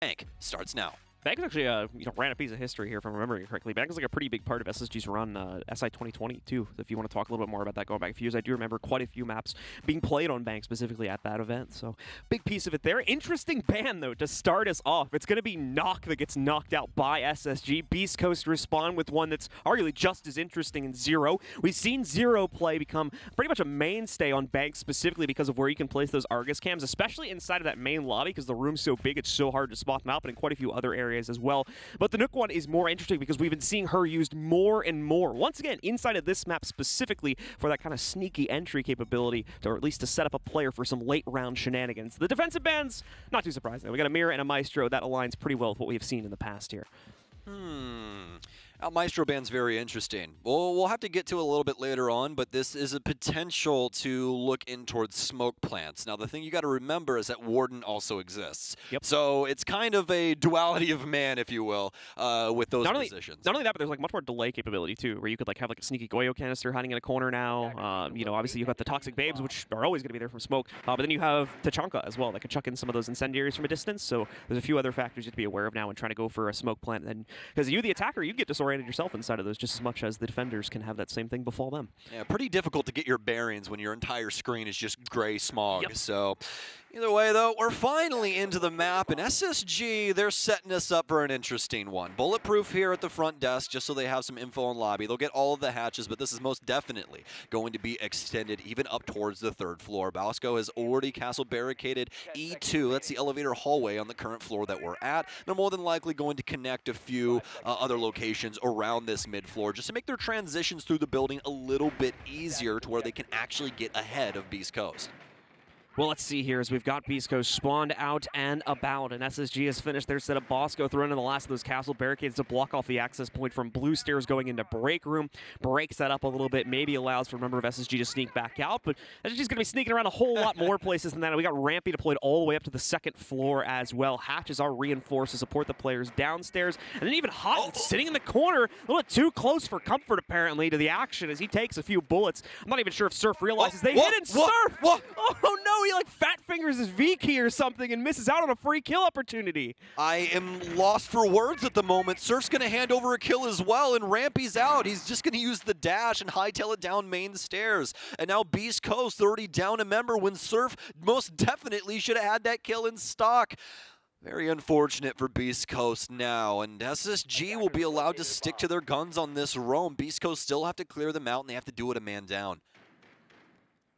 Bank starts now. Bank is actually ran a piece of history here, if I'm remembering correctly. Bank is like a pretty big part of SSG's run, SI 2020 too. So if you want to talk a little bit more about that going back a few years, I do remember quite a few maps being played on Bank specifically at that event. So big piece of it there. Interesting ban though to start us off. It's going to be Knock that gets knocked out by SSG. Beast Coast respond with one that's arguably just as interesting in Zero. We've seen Zero play become pretty much a mainstay on Bank specifically because of where you can place those Argus cams, especially inside of that main lobby because the room's so big it's so hard to spot them out, but in quite a few other areas as well. But the Nook one is more interesting because we've been seeing her used more and more. Once again, inside of this map specifically for that kind of sneaky entry capability, or at least to set up a player for some late round shenanigans. The defensive bans, not too surprising. We got a Mirror and a Maestro. That aligns pretty well with what we've seen in the past here. Maestro ban's very interesting. Well, we'll have to get to it a little bit later on, but this is a potential to look in towards smoke plants. Now, the thing you got to remember is that Warden also exists. Yep. So it's kind of a duality of man, if you will, with those positions. Not only that, but there's like much more delay capability too, where you could like have like a sneaky Goyo canister hiding in a corner now. Obviously you've got the Toxic Babes, which are always going to be there from smoke, but then you have Tachanka as well that could chuck in some of those incendiaries from a distance. So there's a few other factors you have to be aware of now when trying to go for a smoke plant. And because you, the attacker, you get disoriented yourself inside of those just as much as the defenders can have that same thing befall them. Yeah, pretty difficult to get your bearings when your entire screen is just gray smog. Yep. So either way, though, we're finally into the map, and SSG, they're setting us up for an interesting one. Bulletproof here at the front desk, just so they have some info on lobby. They'll get all of the hatches, but this is most definitely going to be extended even up towards the third floor. Bosco has already castle barricaded E2. That's the elevator hallway on the current floor that we're at. They're more than likely going to connect a few other locations around this mid-floor just to make their transitions through the building a little bit easier to where they can actually get ahead of Beast Coast. Well, let's see here as we've got Beast Coast spawned out and about, and SSG has finished their setup. Bosco throwing in the last of those castle barricades to block off the access point from Blue Stairs going into break room. Breaks that up a little bit, maybe allows for a member of SSG to sneak back out, but SSG's going to be sneaking around a whole lot more places than that. We got Rampy deployed all the way up to the second floor as well. Hatches are reinforced to support the players downstairs, and then even Hot sitting in the corner, a little bit too close for comfort apparently to the action as he takes a few bullets. I'm not even sure if Surf realizes they hit Surf! Oh no, he like fat fingers his V key or something and misses out on a free kill opportunity. I am lost for words at the moment. Surf's going to hand over a kill as well, and Rampy's out. He's just going to use the dash and hightail it down main stairs. And now Beast Coast already down a member when Surf most definitely should have had that kill in stock. Very unfortunate for Beast Coast now, and SSG will be allowed to stick to their guns on this roam. Beast Coast still have to clear them out, and they have to do it a man down.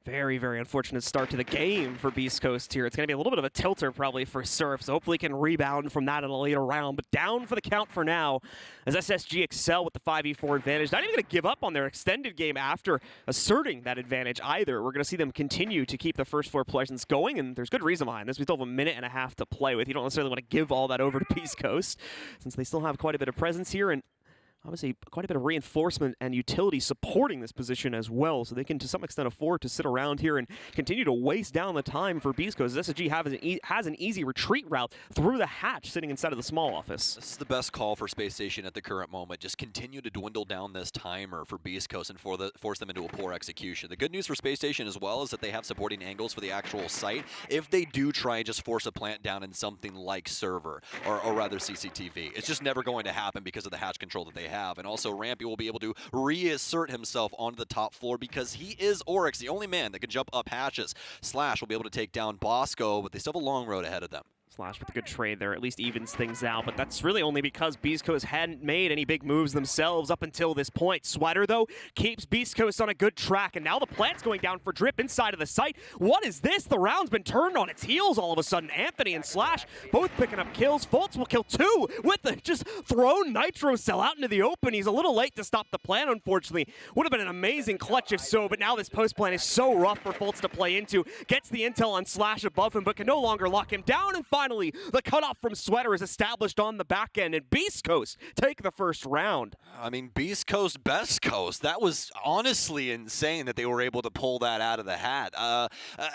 Very, very unfortunate start to the game for Beast Coast here. It's going to be a little bit of a tilter probably for Surf, so hopefully he can rebound from that in a later round. But down for the count for now as SSG excel with the 5v4 advantage. Not even going to give up on their extended game after asserting that advantage either. We're going to see them continue to keep the first floor presence going, and there's good reason behind this. We still have a minute and a half to play with. You don't necessarily want to give all that over to Beast Coast since they still have quite a bit of presence here, and obviously quite a bit of reinforcement and utility supporting this position as well, so they can to some extent afford to sit around here and continue to waste down the time for Beast Coast. SSG has an easy retreat route through the hatch sitting inside of the small office. This is the best call for Spacestation at the current moment. Just continue to dwindle down this timer for Beast Coast and force them into a poor execution. The good news for Spacestation as well is that they have supporting angles for the actual site if they do try and just force a plant down in something like server or rather CCTV. It's just never going to happen because of the hatch control that they have. And also Rampy will be able to reassert himself onto the top floor because he is Oryx, the only man that can jump up hatches. Slash will be able to take down Bosco, but they still have a long road ahead of them. Slash with a good trade there, at least evens things out, but that's really only because Beast Coast hadn't made any big moves themselves up until this point. Sweater, though, keeps Beast Coast on a good track, and now the plant's going down for Drip inside of the site. What is this? The round's been turned on its heels all of a sudden. Anthony and Slash both picking up kills. Fultz will kill two with the just thrown Nitro Cell out into the open. He's a little late to stop the plant, unfortunately. Would have been an amazing clutch if so, but now this post plant is so rough for Fultz to play into. Gets the intel on Slash above him, but can no longer lock him down, and finally, the cutoff from Sweater is established on the back end, and Beast Coast take the first round. I mean, Beast Coast, Best Coast. That was honestly insane that they were able to pull that out of the hat.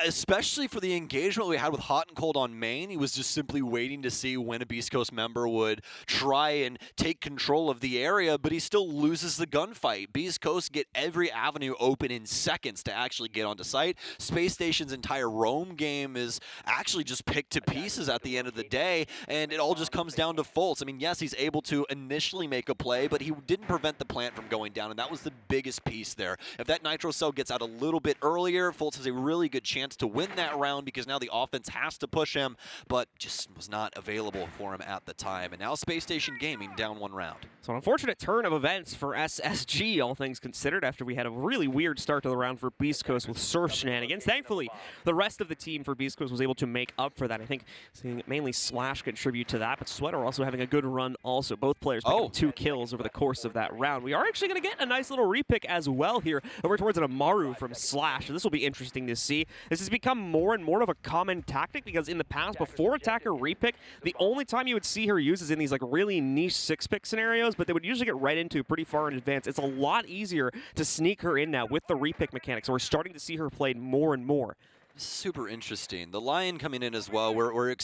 Especially for the engagement we had with Hot and Cold on main. He was just simply waiting to see when a Beast Coast member would try and take control of the area, but he still loses the gunfight. Beast Coast get every avenue open in seconds to actually get onto site. Space Station's entire roam game is actually just picked to pieces at the end of the day, and it all just comes down to Fultz. I mean, yes, he's able to initially make a play, but he didn't prevent the plant from going down, and that was the biggest piece there. If that Nitro Cell gets out a little bit earlier, Fultz has a really good chance to win that round because now the offense has to push him, but just was not available for him at the time. And now Space Station Gaming down one round. So an unfortunate turn of events for SSG, all things considered, after we had a really weird start to the round for Beast Coast with surf shenanigans. Thankfully, the rest of the team for Beast Coast was able to make up for that. I think seeing mainly Slash contribute to that, but Sweater also having a good run also. Both players picking up 2 kills over the course of that round. We are actually going to get a nice little repick as well here over towards an Amaru from Slash. This will be interesting to see. This has become more and more of a common tactic because in the past, before attacker repick, the only time you would see her use is in these like really niche 6-pick scenarios, but they would usually get right into pretty far in advance. It's a lot easier to sneak her in now with the repick mechanics. So we're starting to see her played more and more. Super interesting. The Lion coming in as well. We're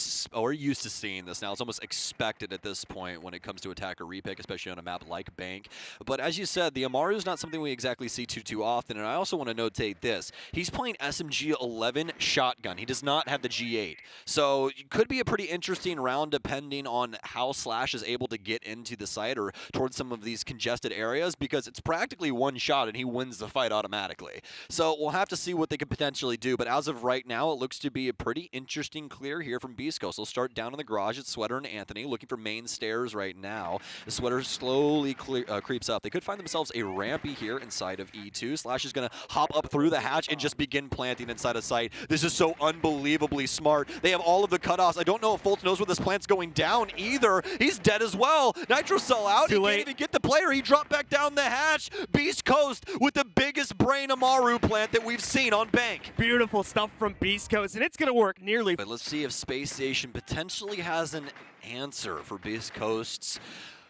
used to seeing this now. It's almost expected at this point when it comes to attacker repick, especially on a map like Bank. But as you said, the Amaru is not something we exactly see too often. And I also want to notate this. He's playing SMG 11 shotgun. He does not have the G8. So it could be a pretty interesting round depending on how Slash is able to get into the site or towards some of these congested areas, because it's practically one shot and he wins the fight automatically. So we'll have to see what they could potentially do. But as of right now, it looks to be a pretty interesting clear here from Beast Coast. They'll start down in the garage at Sweater and Anthony, looking for main stairs right now. The Sweater slowly creeps up. They could find themselves a rampy here inside of E2. Slash is going to hop up through the hatch and just begin planting inside of site. This is so unbelievably smart. They have all of the cutoffs. I don't know if Fultz knows where this plant's going down either. He's dead as well. Nitro Cell out. He can't even get the player. He dropped back down the hatch. Beast Coast with the biggest brain Amaru plant that we've seen on Bank. Beautiful stuff from Beast Coast, and it's going to work nearly. But let's see if Space Station potentially has an answer for Beast Coast's,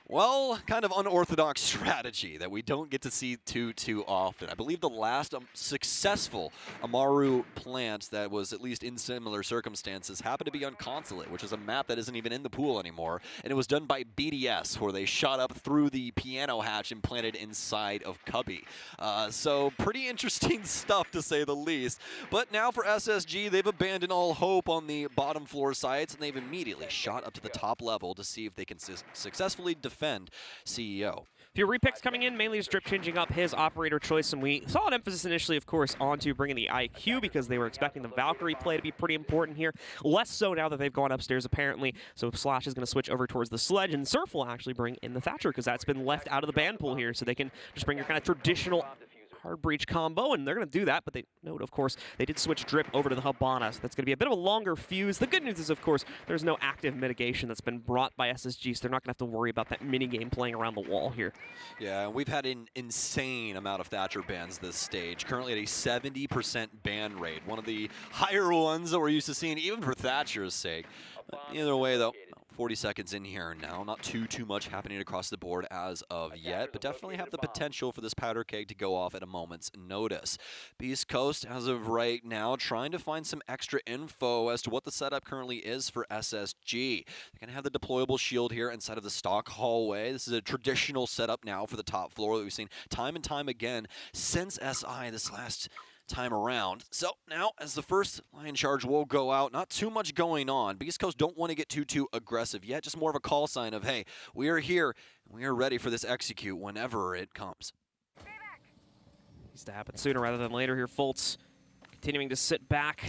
well, kind of unorthodox strategy that we don't get to see too often. I believe the last successful Amaru plant that was at least in similar circumstances happened to be on Consulate, which is a map that isn't even in the pool anymore, and it was done by BDS, where they shot up through the piano hatch and planted inside of Cubby. So pretty interesting stuff, to say the least. But now for SSG, they've abandoned all hope on the bottom floor sites, and they've immediately shot up to the top level to see if they can successfully defend CEO. A few repicks coming in, mainly just drip changing up his operator choice, and we saw an emphasis initially, of course, onto bringing the IQ because they were expecting the Valkyrie play to be pretty important here. Less so now that they've gone upstairs, apparently. So Slash is going to switch over towards the Sledge, and Surf will actually bring in the Thatcher because that's been left out of the ban pool here, so they can just bring your kind of traditional hard breach combo, and they're going to do that, but they note, of course, they did switch Drip over to the Habana, so that's going to be a bit of a longer fuse. The good news is, of course, there's no active mitigation that's been brought by SSG, so they're not going to have to worry about that minigame playing around the wall here. Yeah, and we've had an insane amount of Thatcher bans this stage, currently at a 70% ban rate, one of the higher ones that we're used to seeing, even for Thatcher's sake. But either way, though, 40 seconds in here now. Not too much happening across the board as of yet, but definitely have the potential for this powder keg to go off at a moment's notice. Beast Coast, as of right now, trying to find some extra info as to what the setup currently is for SSG. They're going to have the deployable shield here inside of the stock hallway. This is a traditional setup now for the top floor that we've seen time and time again since SI this last time around. So now, as the first line charge will go out, not too much going on. Beast Coast don't want to get too aggressive yet, just more of a call sign of, hey, we are here, and we are ready for this execute whenever it comes. Needs to happen sooner rather than later here. Fultz continuing to sit back,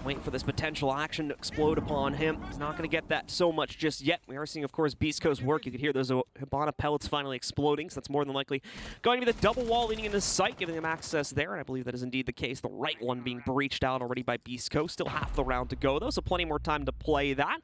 waiting for this potential action to explode upon him. He's not going to get that so much just yet. We are seeing, of course, Beast Coast work. You can hear those Hibana pellets finally exploding, so that's more than likely going to be the double wall leading into sight, giving them access there, and I believe that is indeed the case. The right one being breached out already by Beast Coast. Still half the round to go, though, so plenty more time to play that.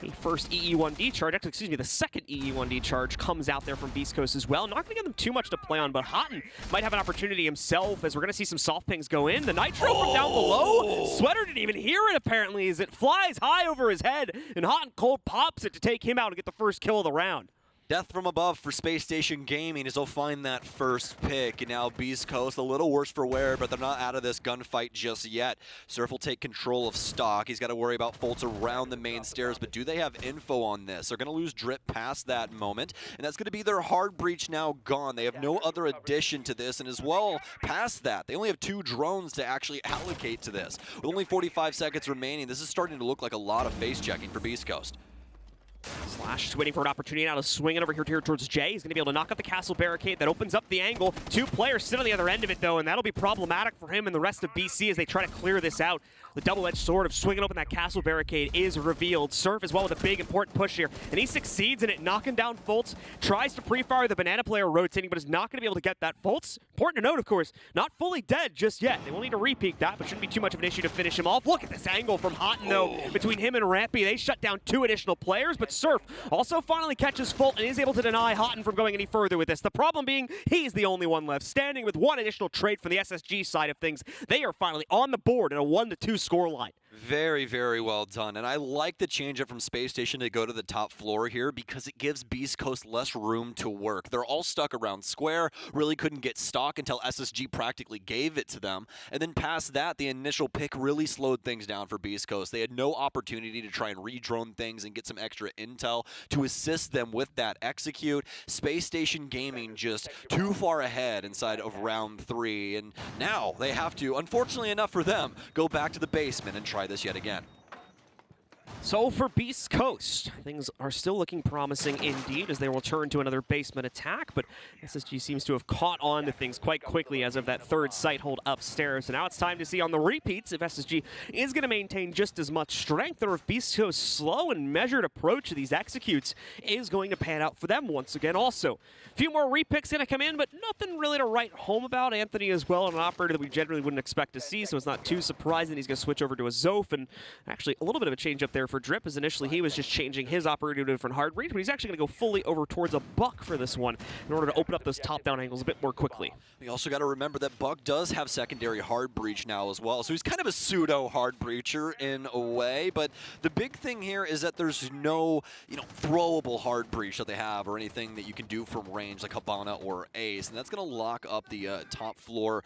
The first EE1D charge, actually, excuse me, the second EE1D charge comes out there from Beast Coast as well. Not going to give them too much to play on, but Houghton might have an opportunity himself, as we're going to see some soft pings go in. The Nitro from down below. Sweater didn't even hear it, apparently, as it flies high over his head, and Hot and Cold pops it to take him out and get the first kill of the round. Death from above for Spacestation Gaming as they'll find that first pick. And now Beast Coast, a little worse for wear, but they're not out of this gunfight just yet. Surf will take control of stock. He's got to worry about Foltz around the main stairs, but do they have info on this? They're going to lose Drip past that moment, and that's going to be their hard breach now gone. They have no other addition to this, and as well past that, they only have 2 drones to actually allocate to this. With only 45 seconds remaining, this is starting to look like a lot of face checking for Beast Coast. Slash is waiting for an opportunity now to swing it over here towards Jay. He's going to be able to knock up the castle barricade. That opens up the angle. 2 players sit on the other end of it, though, and that'll be problematic for him and the rest of BC as they try to clear this out. The double-edged sword of swinging open that castle barricade is revealed. Surf as well with a big, important push here, and he succeeds in it, knocking down Foltz. Tries to pre-fire the banana player rotating, but is not going to be able to get that. Foltz, important to note, of course, not fully dead just yet. They will need to repeat that, but shouldn't be too much of an issue to finish him off. Look at this angle from Houghton, though, between him and Rampy. They shut down 2 additional players, but Surf also finally catches Foltz and is able to deny Houghton from going any further with this. The problem being, he's the only one left standing with 1 additional trade from the SSG side of things. They are finally on the board at a 1-2 scoreline. Very, very well done. And I like the change up from Spacestation to go to the top floor here because it gives Beast Coast less room to work. They're all stuck around square, really couldn't get stock until SSG practically gave it to them. And then past that, the initial pick really slowed things down for Beast Coast. They had no opportunity to try and re-drone things and get some extra intel to assist them with that execute. Spacestation Gaming just too far ahead inside of round 3. And now they have to, unfortunately enough for them, go back to the basement and try this yet again. So for Beast Coast, things are still looking promising indeed as they will turn to another basement attack, but SSG seems to have caught on to things quite quickly as of that 3rd sight hold upstairs. So now it's time to see on the repeats if SSG is going to maintain just as much strength or if Beast Coast's slow and measured approach to these executes is going to pan out for them once again also. A few more repicks going to come in, but nothing really to write home about. Anthony as well, an operator that we generally wouldn't expect to see, so it's not too surprising he's going to switch over to a Zof, and actually a little bit of a change up there for Drip, as initially he was just changing his operator to a different hard breach, but he's actually going to go fully over towards a Buck for this one in order to open up those top-down angles a bit more quickly. We also got to remember that Buck does have secondary hard breach now as well, so he's kind of a pseudo hard breacher in a way, but the big thing here is that there's no, throwable hard breach that they have or anything that you can do from range like Habana or Ace, and that's going to lock up the top floor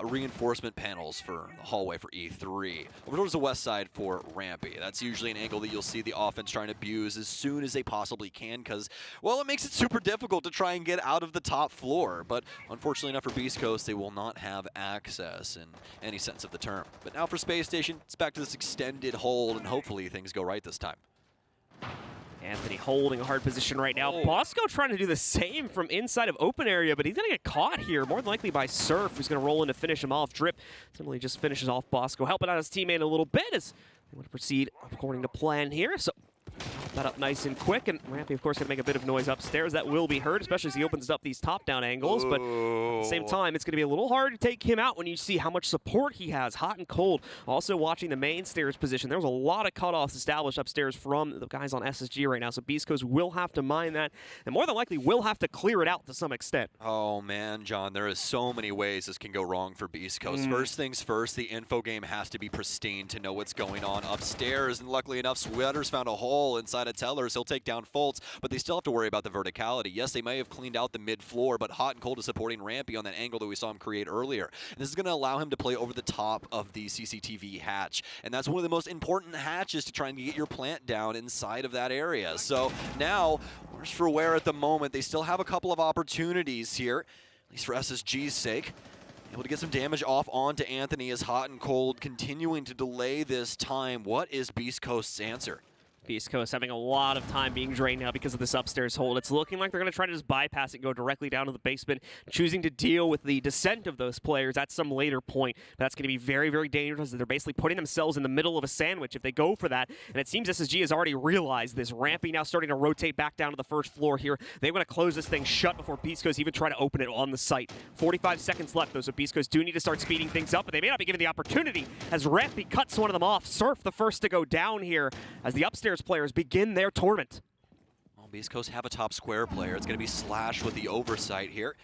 reinforcement panels for the hallway for E3. Over towards the west side for Rampy. That's usually an angle that you'll see the offense trying to abuse as soon as they possibly can because, well, it makes it super difficult to try and get out of the top floor. But unfortunately enough for Beast Coast, they will not have access in any sense of the term. But now for Space Station, it's back to this extended hold, and hopefully things go right this time. Anthony holding a hard position right now. Bosco trying to do the same from inside of open area, but he's going to get caught here, more than likely by Surf, who's going to roll in to finish him off. Drip simply just finishes off Bosco, helping out his teammate a little bit as they want to proceed according to plan here. So that up nice and quick, and Rampy, of course, going to make a bit of noise upstairs. That will be heard, especially as he opens up these top-down angles, but at the same time, it's going to be a little hard to take him out when you see how much support he has, hot and cold. Also watching the main stairs position, there was a lot of cutoffs established upstairs from the guys on SSG right now, so Beast Coast will have to mine that, and more than likely will have to clear it out to some extent. Oh, man, John, there is so many ways this can go wrong for Beast Coast. First things first, the info game has to be pristine to know what's going on upstairs, and luckily enough, Sweater's found a hole inside of Tellers. He'll take down Foltz, but they still have to worry about the verticality. Yes, they may have cleaned out the mid-floor, but Hot and Cold is supporting Rampy on that angle that we saw him create earlier. And this is going to allow him to play over the top of the CCTV hatch, and that's one of the most important hatches to try and get your plant down inside of that area. So now, worse for wear at the moment. They still have a couple of opportunities here, at least for SSG's sake. Able to get some damage off onto Anthony as Hot and Cold continuing to delay this time. What is Beast Coast's answer? Beast Coast having a lot of time being drained now because of this upstairs hold. It's looking like they're going to try to just bypass it and go directly down to the basement, choosing to deal with the descent of those players at some later point. That's going to be very, very dangerous. They're basically putting themselves in the middle of a sandwich if they go for that. And it seems SSG has already realized this. Rampy now starting to rotate back down to the first floor here. They want to close this thing shut before Beast Coast even try to open it on the site. 45 seconds left, though, so Beast Coast do need to start speeding things up, but they may not be given the opportunity as Rampy cuts one of them off. Surf the first to go down here as the upstairs players begin their tournament. Well, Beast Coast have a top square player. It's going to be Slash with the oversight here.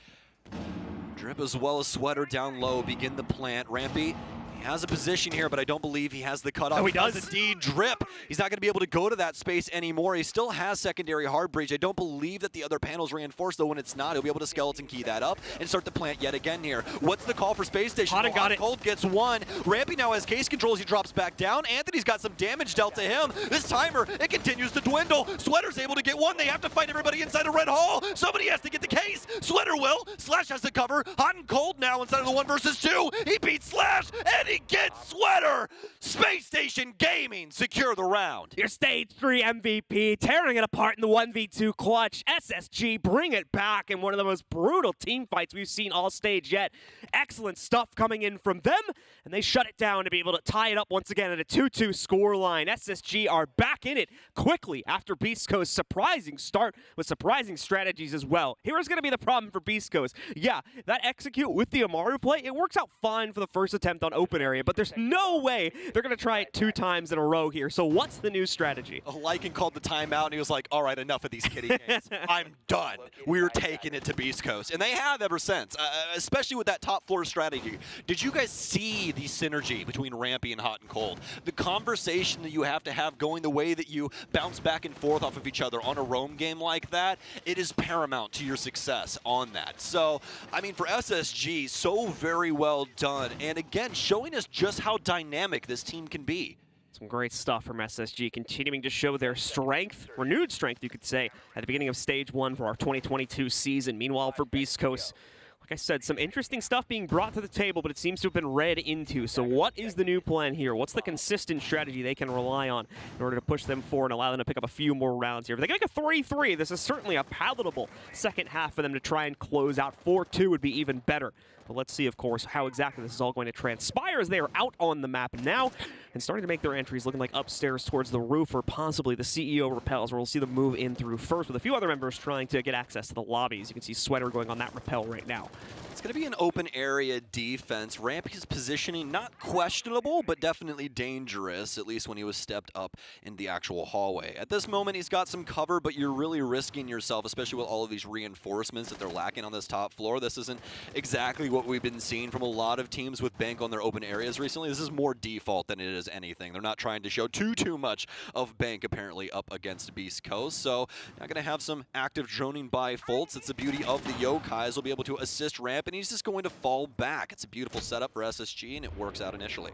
Drip as well as Sweater down low begin the plant. Rampy, He has a position here, but I don't believe he has the cutoff. Oh, he does? Indeed, Drip. He's not going to be able to go to that space anymore. He still has secondary hard breach. I don't believe that the other panel's reinforced, though when it's not, he'll be able to skeleton key that up and start the plant yet again here. What's the call for Space Station? Hot and got it. Cold gets one. Rampy now has case control as he drops back down. Anthony's got some damage dealt to him. This timer, it continues to dwindle. Sweater's able to get one. They have to fight everybody inside a red hall. Somebody has to get the case. Sweater will. Slash has to cover. Hot and Cold now inside of the 1 versus 2. He beats Slash, and he gets Sweater. Space Station Gaming secure the round. Your Stage 3 MVP, tearing it apart in the 1v2 clutch. SSG bring it back in one of the most brutal team fights we've seen all stage yet. Excellent stuff coming in from them, and they shut it down to be able to tie it up once again at a 2-2 scoreline. SSG are back in it quickly after Beast Coast's surprising start with surprising strategies as well. Here's going to be the problem for Beast Coast. Yeah, that execute with the Amaru play, it works out fine for the first attempt on open area, but there's no way they're going to try it 2 times in a row here. So what's the new strategy? Lycan called the timeout, and he was like, all right, enough of these kiddie games. I'm done. We're taking it to Beast Coast. And they have ever since, especially with that top floor strategy. Did you guys see the synergy between Rampy and Hot and Cold? The conversation that you have to have going the way that you bounce back and forth off of each other on a roam game like that, it is paramount to your success on that. So, I mean, for SSG, so very well done. And again, showing us just how dynamic this team can be. Some great stuff from SSG, continuing to show their strength, renewed strength, you could say, at the beginning of Stage 1 for our 2022 season. Meanwhile, for Beast Coast, like I said, some interesting stuff being brought to the table, but it seems to have been read into. So what is the new plan here? What's the consistent strategy they can rely on in order to push them forward and allow them to pick up a few more rounds here? If they can make a 3-3, this is certainly a palatable second half for them to try and close out. 4-2 would be even better. But let's see, of course, how exactly this is all going to transpire as they are out on the map now and starting to make their entries, looking like upstairs towards the roof or possibly the CEO repels, where we'll see them move in through first with a few other members trying to get access to the lobbies. You can see Sweater going on that repel right now. It's going to be an open area defense. Rampy's positioning, not questionable, but definitely dangerous, at least when he was stepped up in the actual hallway. At this moment, he's got some cover, but you're really risking yourself, especially with all of these reinforcements that they're lacking on this top floor. This isn't exactly what we've been seeing from a lot of teams with Bank on their open areas recently. This is more default than it is anything. They're not trying to show too much of Bank, apparently, up against Beast Coast. So, not going to have some active droning by Fultz. It's the beauty of the Yokais. Will be able to assist Ramp, and he's just going to fall back. It's a beautiful setup for SSG, and it works out initially.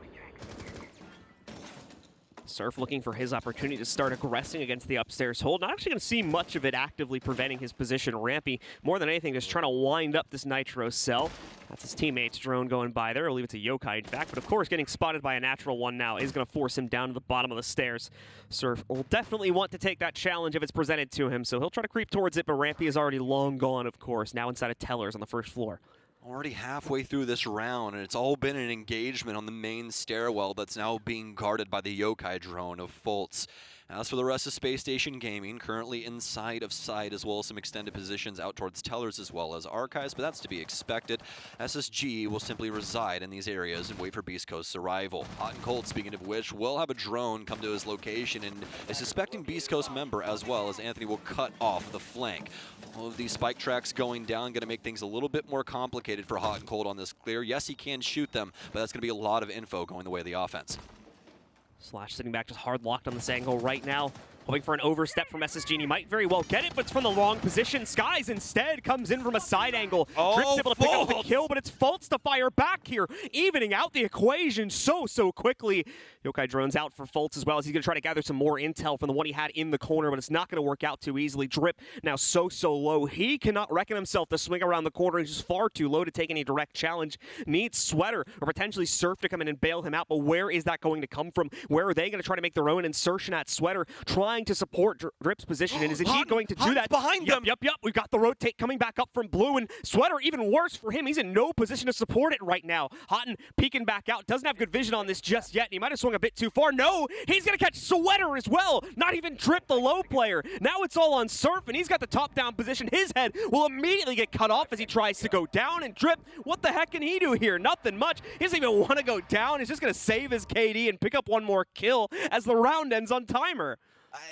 Surf looking for his opportunity to start aggressing against the upstairs hold. Not actually going to see much of it actively preventing his position. Rampy, more than anything, just trying to wind up this Nitro cell. That's his teammate's drone going by there. I'll leave it to Yokai, in fact. But of course, getting spotted by a natural one now is going to force him down to the bottom of the stairs. Surf will definitely want to take that challenge if it's presented to him, so he'll try to creep towards it, but Rampy is already long gone, of course, now inside of Tellers on the first floor. Already halfway through this round, and it's all been an engagement on the main stairwell that's now being guarded by the Yokai drone of Fultz. As for the rest of Space Station Gaming, currently inside of site, as well as some extended positions out towards Tellers as well as Archives, but that's to be expected. SSG will simply reside in these areas and wait for Beast Coast's arrival. Hot and Cold, speaking of which, will have a drone come to his location, and a suspecting Beast Coast member as well, as Anthony will cut off the flank. All of these spike tracks going down, going to make things a little bit more complicated for Hot and Cold on this clear. Yes, he can shoot them, but that's going to be a lot of info going the way of the offense. Slash sitting back, just hard locked on this angle right now. Hoping for an overstep from SSG, and he might very well get it, but it's from the wrong position. Skies instead comes in from a side angle. Drip's able to pick up the kill, but it's Fultz to fire back here, evening out the equation so quickly. Yokai drones out for Fultz as well, as he's going to try to gather some more intel from the one he had in the corner, but it's not going to work out too easily. Drip now so low. He cannot reckon himself to swing around the corner. He's just far too low to take any direct challenge. Needs Sweater or potentially Surf to come in and bail him out, but where is that going to come from? Where are they going to try to make their own insertion at Sweater? Trying to support Drip's position, and is indeed going to do that. Behind them. Yep. We've got the rotate coming back up from Blue, and Sweater, even worse for him. He's in no position to support it right now. Hotton peeking back out. Doesn't have good vision on this just yet, and he might have swung a bit too far. No, he's going to catch Sweater as well. Not even Drip, the low player. Now it's all on Surf, and he's got the top-down position. His head will immediately get cut off as he tries to go down, and Drip, what the heck can he do here? Nothing much. He doesn't even want to go down. He's just going to save his KD and pick up one more kill as the round ends on timer.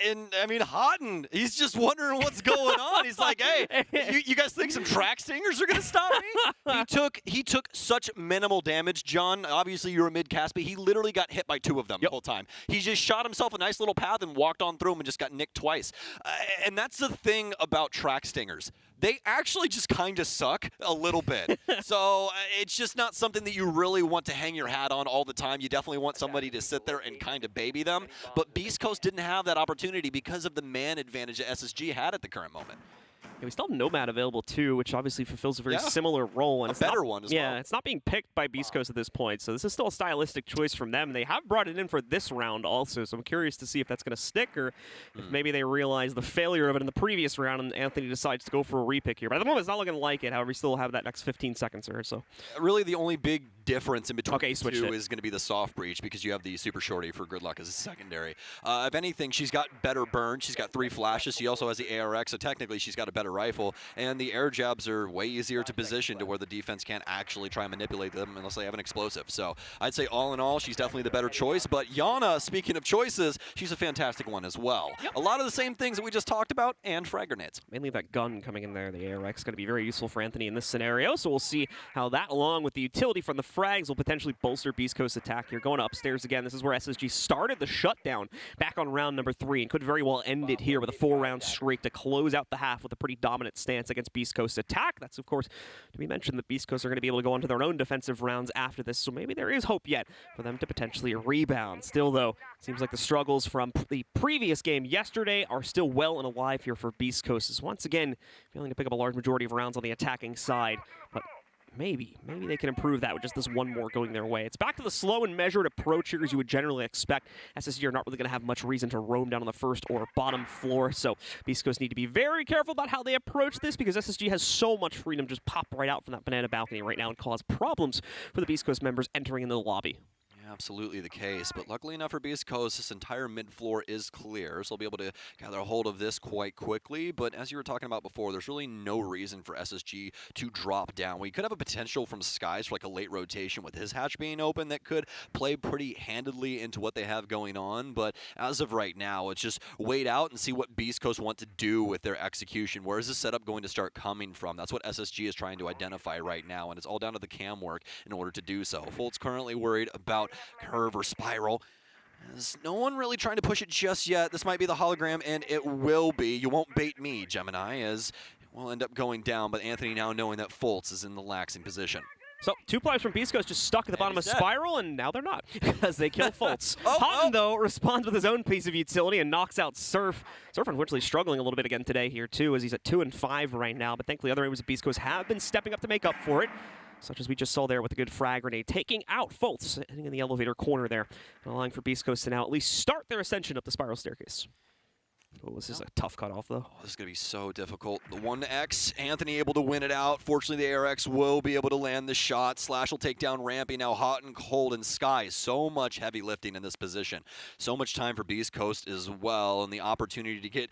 And I mean, Houghton, he's just wondering what's going on. He's like, hey, you guys think some track stingers are going to stop me? He took such minimal damage, John. Obviously, you're a mid-cast, but he literally got hit by 2 of them the whole time. He just shot himself a nice little path and walked on through them and just got nicked twice. And that's the thing about track stingers. They actually just kind of suck a little bit. So it's just not something that you really want to hang your hat on all the time. You definitely want somebody to sit there and kind of baby them. But Beast Coast didn't have that opportunity because of the man advantage that SSG had at the current moment. Yeah, we still have Nomad available too, which obviously fulfills a very similar role. And a better one as well. Yeah, it's not being picked by Beast Coast at this point, so this is still a stylistic choice from them. They have brought it in for this round also, so I'm curious to see if that's going to stick or if maybe they realize the failure of it in the previous round and Anthony decides to go for a repick here. But at the moment, it's not looking like it. However, we still have that next 15 seconds or so. Really, the only big difference in between the two it. is going to be the soft breach because you have the super shorty for Gridlock as a secondary. If anything, she's got better burn. She's got 3 flashes. She also has the ARX, so technically she's got a better rifle. And the air jabs are way easier to position to where the defense can't actually try and manipulate them unless they have an explosive. So I'd say all in all, she's definitely the better choice. But Yana, speaking of choices, she's a fantastic one as well. A lot of the same things that we just talked about and frag grenades. Mainly that gun coming in there, the ARX, is going to be very useful for Anthony in this scenario. So we'll see how that, along with the utility from the frags, will potentially bolster Beast Coast's attack here. Going upstairs again, this is where SSG started the shutdown back on round number 3 and could very well end it here with a 4-round streak to close out the half with a pretty dominant stance against Beast Coast's attack. That's, of course, to be mentioned that Beast Coast are going to be able to go onto their own defensive rounds after this, so maybe there is hope yet for them to potentially rebound. Still, though, seems like the struggles from the previous game yesterday are still well and alive here for Beast Coast, as once again failing to pick up a large majority of rounds on the attacking side, but maybe they can improve that with just this one more going their way. It's back to the slow and measured approach here as you would generally expect. SSG are not really going to have much reason to roam down on the first or bottom floor, so Beast Coast need to be very careful about how they approach this because SSG has so much freedom to just pop right out from that banana balcony right now and cause problems for the Beast Coast members entering into the lobby. Absolutely the case, but luckily enough for Beast Coast, this entire mid-floor is clear, so they'll be able to gather a hold of this quite quickly, but as you were talking about before, there's really no reason for SSG to drop down. We could have a potential from Skies for like a late rotation with his hatch being open that could play pretty handedly into what they have going on, but as of right now, it's just wait out and see what Beast Coast want to do with their execution. Where is this setup going to start coming from? That's what SSG is trying to identify right now, and it's all down to the cam work in order to do so. Fult's currently worried about curve or spiral. There's no one really trying to push it just yet. This might be the hologram, and it will be. You won't bait me, Gemini, as it will end up going down, but Anthony now knowing that Fultz is in the laxing position. So, 2 players from Beast Coast just stuck at the bottom of Spiral, and now they're not, because they killed Fultz. Houghton, though, responds with his own piece of utility and knocks out Surf. Surf, unfortunately, struggling a little bit again today here, too, as he's at 2 and 5 right now, but thankfully other members of Beast Coast have been stepping up to make up for it, such as we just saw there with a good frag grenade, taking out Fultz, hitting in the elevator corner there, and allowing for Beast Coast to now at least start their ascension up the Spiral staircase. Oh, this is a tough cutoff, though. This is going to be so difficult. The 1X, Anthony able to win it out. Fortunately, the ARX will be able to land the shot. Slash will take down Rampy. Now hot and cold and Sky. So much heavy lifting in this position. So much time for Beast Coast as well, and the opportunity to get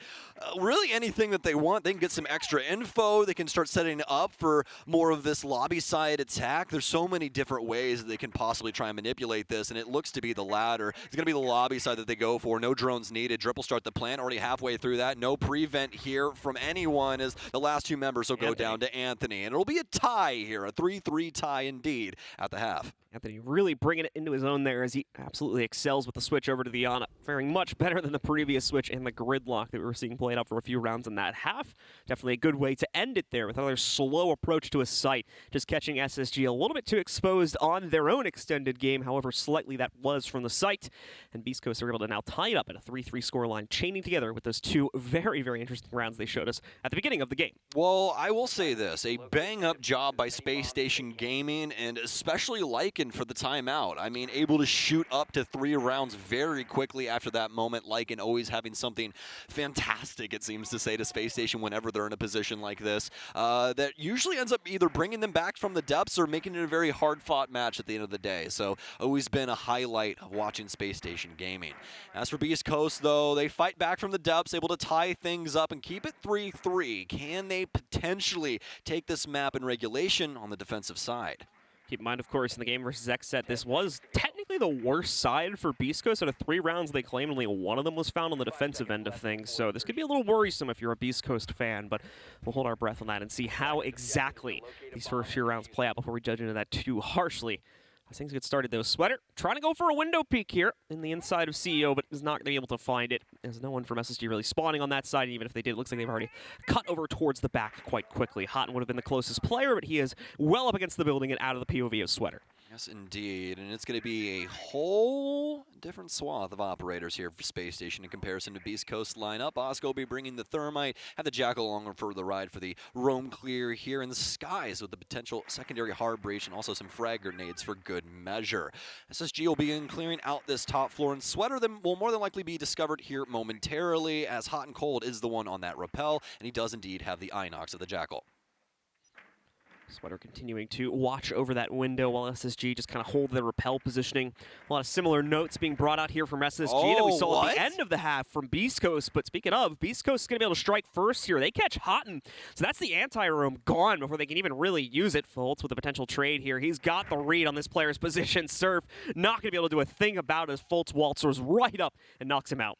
really anything that they want. They can get some extra info. They can start setting up for more of this lobby side attack. There's so many different ways that they can possibly try and manipulate this, and it looks to be the latter. It's going to be the lobby side that they go for. No drones needed. Drip will start the plant. Already halfway through that. No prevent here from anyone as the last 2 members will go down to Anthony. And it'll be a tie here, a 3-3 tie indeed at the half. Anthony really bringing it into his own there as he absolutely excels with the switch over to the Yana, faring much better than the previous switch and the gridlock that we were seeing played out for a few rounds in that half. Definitely a good way to end it there with another slow approach to a site, just catching SSG a little bit too exposed on their own extended game, however slightly that was from the site. And Beast Coast are able to now tie it up at a 3-3 scoreline, chaining together with those 2 very, very interesting rounds they showed us at the beginning of the game. Well, I will say this, a bang-up job by Space Station Gaming, and especially Lycan for the timeout. I mean, able to shoot up to 3 rounds very quickly after that moment. Lycan always having something fantastic, it seems to say, to Space Station whenever they're in a position like this. That usually ends up either bringing them back from the depths or making it a very hard-fought match at the end of the day. So, always been a highlight of watching Space Station Gaming. As for Beast Coast, though, they fight back from the depths, able to tie things up and keep it 3-3. Can they potentially take this map in regulation on the defensive side? Keep in mind, of course, in the game versus Xset, this was technically likely the worst side for Beast Coast. Out of 3 rounds they claimed, only one of them was found on the defensive end of things. So this could be a little worrisome if you're a Beast Coast fan, but we'll hold our breath on that and see how exactly these first few rounds play out before we judge into that too harshly. As things get started, though, Sweater trying to go for a window peek here in the inside of CEO, but is not going to be able to find it. There's no one from SSG really spawning on that side, and even if they did, it looks like they've already cut over towards the back quite quickly. Houghton would have been the closest player, but he is well up against the building and out of the POV of Sweater. Yes, indeed, and it's going to be a whole different swath of operators here for Space Station in comparison to Beast Coast lineup. Bosco will be bringing the Thermite, have the Jackal along for the ride for the Roam Clear here in the skies with the potential secondary hard breach and also some frag grenades for good measure. SSG will begin clearing out this top floor, and Sweater then will more than likely be discovered here momentarily, as Hot and Cold is the one on that rappel, and he does indeed have the Inox of the Jackal. Sweater continuing to watch over that window while SSG just kind of hold the rappel positioning. A lot of similar notes being brought out here from SSG that we saw at the end of the half from Beast Coast. But speaking of, Beast Coast is going to be able to strike first here. They catch Houghton. So that's the anti-roam gone before they can even really use it. Fultz with a potential trade here. He's got the read on this player's position. Surf not going to be able to do a thing about it as Fultz waltzers right up and knocks him out.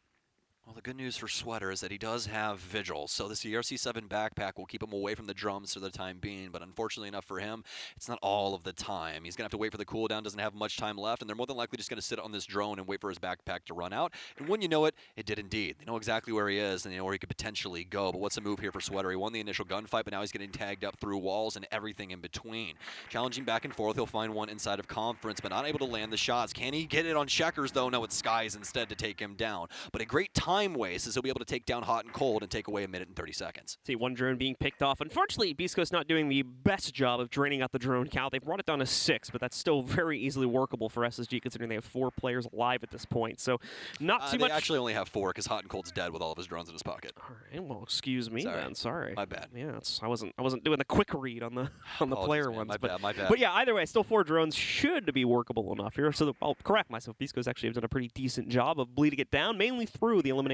Well, the good news for Sweater is that he does have Vigil, so this ERC-7 backpack will keep him away from the drums for the time being, but unfortunately enough for him, it's not all of the time. He's going to have to wait for the cooldown, doesn't have much time left, and they're more than likely just going to sit on this drone and wait for his backpack to run out, and when you know it, it did indeed. They know exactly where he is, and they know where he could potentially go, but what's the move here for Sweater? He won the initial gunfight, but now he's getting tagged up through walls and everything in between. Challenging back and forth, he'll find one inside of Conference, but not able to land the shots. Can he get it on Checkers, though? No, it's Skies instead to take him down, but a great time waste, as he'll be able to take down Hot and Cold and take away a minute and 30 seconds. See, one drone being picked off. Unfortunately, Beast Coast not doing the best job of draining out the drone count. They've brought it down to 6, but that's still very easily workable for SSG considering they have 4 players alive at this point. So not too much. They actually only have 4 because Hot and Cold's dead with all of his drones in his pocket. All right, well, excuse me then. Sorry. My bad. Yeah, I wasn't doing the quick read on the player man. ones. My bad. But yeah, either way, still 4 drones should be workable enough here. So I'll correct myself. Beast Coast actually have done a pretty decent job of bleeding it down, mainly through the elimination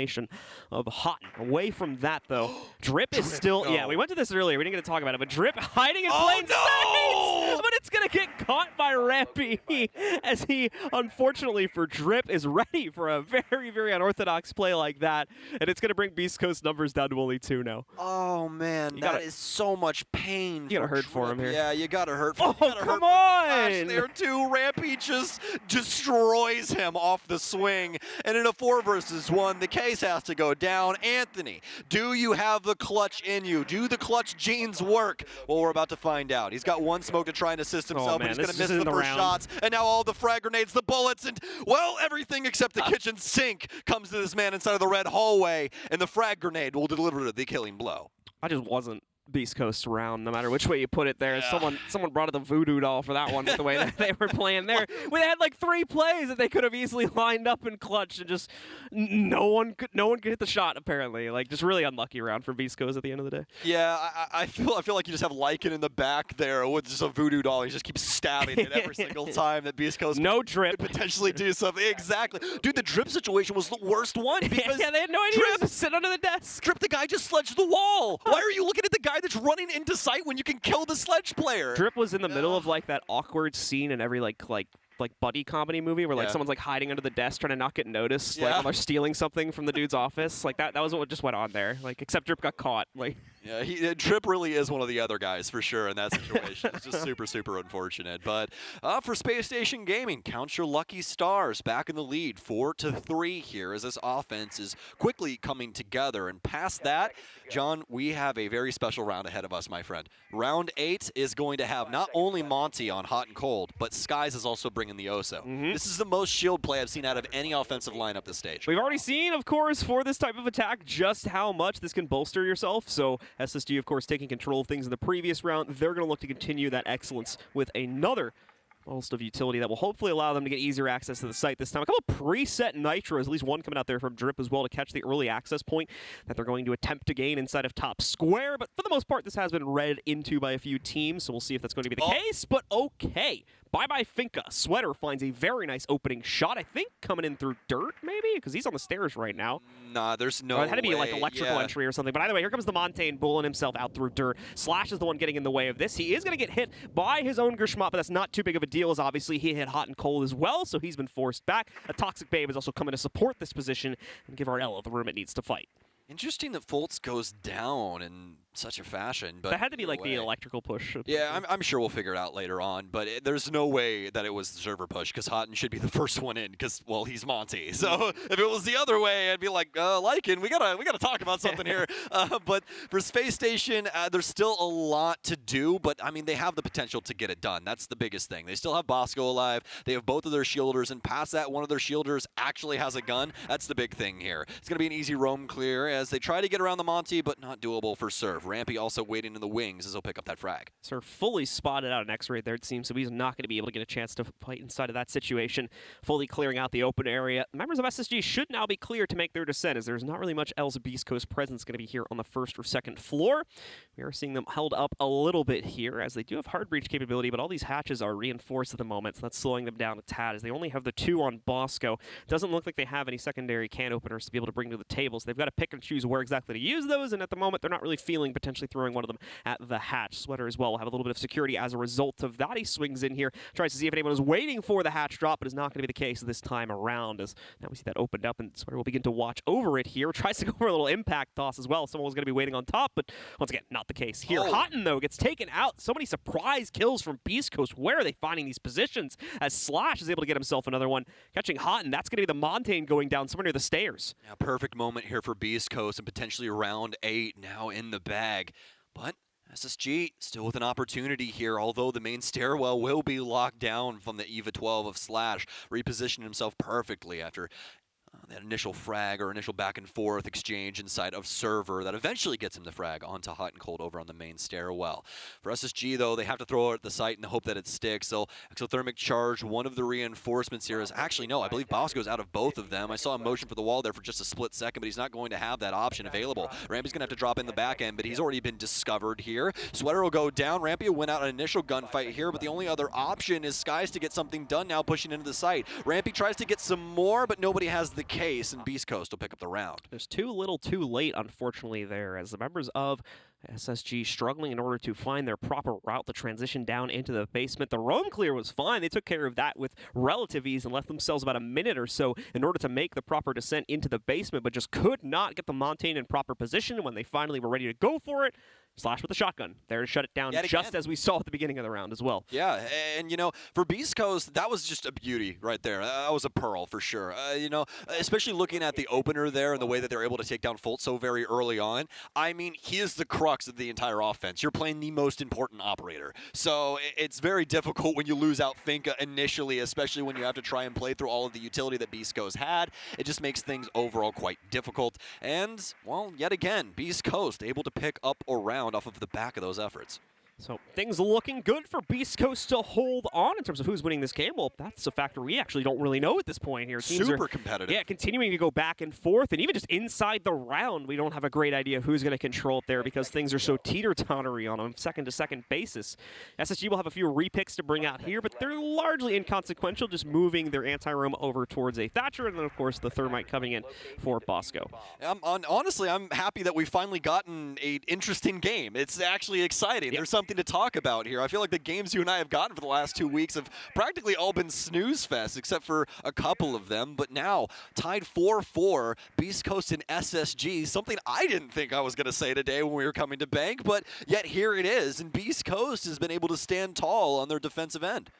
of Hot. Away from that, though, Drip is still... no. Yeah, we went to this earlier. We didn't get to talk about it, but Drip hiding in plain sight! But it's going to get caught by Rampy as he, unfortunately for Drip, is ready for a very, very unorthodox play like that. And it's going to bring Beast Coast numbers down to only 2 now. Oh, man, that is so much pain. You got to hurt for him here. Yeah, you got to hurt for him. Oh, come on! There, too. Rampy just destroys him off the swing. And in a 4 versus 1, the case has to go down. Anthony, do you have the clutch in you? Do the clutch genes work? Well, we're about to find out. He's got 1 smoke to try and assist himself, but he's going to miss the first shots. And now all the frag grenades, the bullets, and, well, everything except the kitchen sink comes to this man inside of the red hallway, and the frag grenade will deliver the killing blow. I just wasn't Beast Coast round, no matter which way you put it there. Yeah. Someone brought the voodoo doll for that one with the way that they were playing there. We had like 3 plays that they could have easily lined up and clutched, and just no one could hit the shot apparently. Like, just really unlucky round for Beast Coast at the end of the day. Yeah, I feel like you just have Lycan in the back there with just a voodoo doll. He just keeps stabbing it every single time that Beast Coast no drip could potentially do something. Exactly. Dude, the drip situation was the worst one because yeah, they had no idea. Drip just sit under the desk. Drip, the guy just sledged the wall. Why are you looking at the guy that's running into sight when you can kill the sledge player? Drip was in the middle of like that awkward scene in every like buddy comedy movie where like someone's like hiding under the desk trying to not get noticed, like while they're stealing something from the dude's office. Like that was what just went on there. Like, except Drip got caught. Like, yeah, Drip really is one of the other guys for sure in that situation. It's just super, super unfortunate. But for Space Station Gaming, count your lucky stars. Back in the lead, 4-3 here as this offense is quickly coming together. And past that, John, we have a very special round ahead of us, my friend. Round 8 is going to have not only Monty on Hot and Cold, but Skies is also bringing the Oso. This is the most shield play I've seen out of any offensive lineup this stage. We've already seen, of course, for this type of attack, just how much this can bolster yourself. So SSG, of course, taking control of things in the previous round. They're going to look to continue that excellence with another host of utility that will hopefully allow them to get easier access to the site this time. A couple of preset nitros, at least one coming out there from Drip as well to catch the early access point that they're going to attempt to gain inside of top square. But for the most part, this has been read into by a few teams, so we'll see if that's going to be the case. But okay, Bye-bye Finka. Sweater finds a very nice opening shot, I think coming in through dirt, maybe? Because he's on the stairs right now. Nah, there's no Or it had to be like way. electrical entry or something. But either way, here comes the Montaigne bulling himself out through dirt. Slash is the one getting in the way of this. He is going to get hit by his own Gershmot, but that's not too big of a deal, as obviously he hit hot and cold as well, so he's been forced back. A Toxic Babe is also coming to support this position and give Ardell the room it needs to fight. Interesting that Fultz goes down in such a fashion, but that had to be like the electrical push. Yeah, I'm sure we'll figure it out later on, but there's no way that it was the server push, because Houghton should be the first one in, because, well, he's Monty. So if it was the other way, I'd be like, Lycan, we gotta talk about something here. But for Space Station, there's still a lot to do, but I mean, they have the potential to get it done. That's the biggest thing. They still have Bosco alive. They have both of their shielders, and past that, one of their shielders actually has a gun. That's the big thing here. It's gonna be an easy roam clear as they try to get around the Monty, but not doable for Serve. Rampy also waiting in the wings as he'll pick up that frag. Sir fully spotted out an X-ray there, it seems, so he's not going to be able to get a chance to fight inside of that situation. Fully clearing out the open area. Members of SSG should now be clear to make their descent, as there's not really much else Beast Coast presence going to be here on the first or second floor. We are seeing them held up a little bit here, as they do have hard breach capability, but all these hatches are reinforced at the moment, so that's slowing them down a tad, as they only have the 2 on Bosco. Doesn't look like they have any secondary can openers to be able to bring to the table, so they've got to pick and choose where exactly to use those, and at the moment, they're not really feeling potentially throwing one of them at the hatch. Sweater as well will have a little bit of security as a result of that. He swings in here, tries to see if anyone is waiting for the hatch drop, but it's not going to be the case this time around, as now we see that opened up, and Sweater will begin to watch over it here. Tries to go for a little impact toss as well. Someone was going to be waiting on top, but once again, not the case here. Houghton, though, gets taken out. So many surprise kills from Beast Coast. Where are they finding these positions? As Slash is able to get himself another one. Catching Houghton, that's going to be the Montaigne going down somewhere near the stairs. Yeah, perfect moment here for Beast Coast, and potentially round 8 now in the bag. But SSG still with an opportunity here, although the main stairwell will be locked down from the EVA 12 of Slash. Repositioned himself perfectly after that initial frag or initial back and forth exchange inside of Server that eventually gets him the frag onto Hot and Cold over on the main stairwell. For SSG, though, they have to throw it at the site in the hope that it sticks. So exothermic charge, one of the reinforcements here is actually, no, I believe Bosco's out of both of them. I saw him motion for the wall there for just a split second, but he's not going to have that option available. Rampy's going to have to drop in the back end, but he's already been discovered here. Sweater will go down. Rampy will win out an initial gunfight here, but the only other option is Skies to get something done now, pushing into the site. Rampy tries to get some more, but nobody has the case, and Beast Coast will pick up the round. There's too little too late, unfortunately, there, as the members of SSG struggling in order to find their proper route to transition down into the basement. The roam clear was fine. They took care of that with relative ease and left themselves about a minute or so in order to make the proper descent into the basement, but just could not get the Montaigne in proper position. When they finally were ready to go for it, Slash with a shotgun there to shut it down, just as we saw at the beginning of the round as well. Yeah, and, you know, for Beast Coast, that was just a beauty right there. That was a pearl for sure. You know, especially looking at the opener there and the way that they're able to take down Fultz so very early on. I mean, he is the crux of the entire offense. You're playing the most important operator. So it's very difficult when you lose out Finka initially, especially when you have to try and play through all of the utility that Beast Coast had. It just makes things overall quite difficult. And, well, yet again, Beast Coast able to pick up a round off of the back of those efforts. So things looking good for Beast Coast to hold on in terms of who's winning this game. Well, that's a factor we actually don't really know at this point here. Teams Super competitive. Yeah, continuing to go back and forth, and even just inside the round, we don't have a great idea of who's going to control it there because things are so teeter-tottery on a second-to-second basis. SSG will have a few repicks to bring out here, but they're largely inconsequential, just moving their anti-roam over towards a Thatcher, and then, of course, the Thermite coming in for Bosco. Honestly, I'm happy that we've finally gotten an interesting game. It's actually exciting. Yep. There's something to talk about here. I feel like the games you and I have gotten for the last 2 weeks have practically all been snooze fest, except for a couple of them. But now, tied 4-4, Beast Coast and SSG, something I didn't think I was going to say today when we were coming to Bank, but yet here it is, and Beast Coast has been able to stand tall on their defensive end.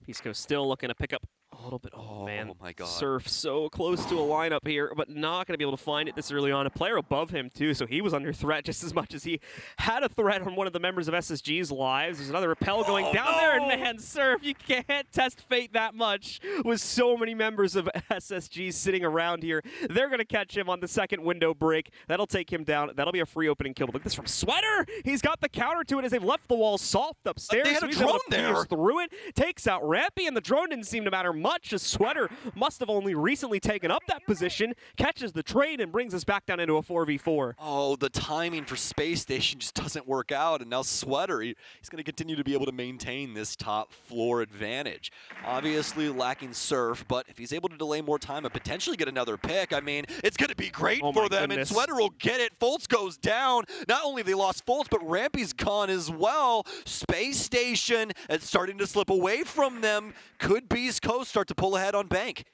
Beast Coast still looking to pick up a little bit. Oh, man. Oh, my God. Surf so close to a lineup here, but not going to be able to find it this early on. A player above him, too, so he was under threat just as much as he had a threat on one of the members of SSG's lives. There's another rappel going down there, and man, Surf, you can't test fate that much with so many members of SSG sitting around here. They're going to catch him on the second window break. That'll take him down. That'll be a free opening kill. But look at this from Sweater. He's got the counter to it as they've left the wall soft upstairs. They had a drone there. Through it, takes out Rampy, and the drone didn't seem to matter much. much, as Sweater must have only recently taken up that position, catches the trade and brings us back down into a 4v4. Oh, the timing for Space Station just doesn't work out, and now Sweater, he's going to continue to be able to maintain this top floor advantage. Obviously lacking Surf, but if he's able to delay more time and potentially get another pick, I mean, it's going to be great for them, and Sweater will get it. Fultz goes down. Not only have they lost Fultz, but Rampy's gone as well. Space Station is starting to slip away from them. Could Beast Coast start to pull ahead on Bank?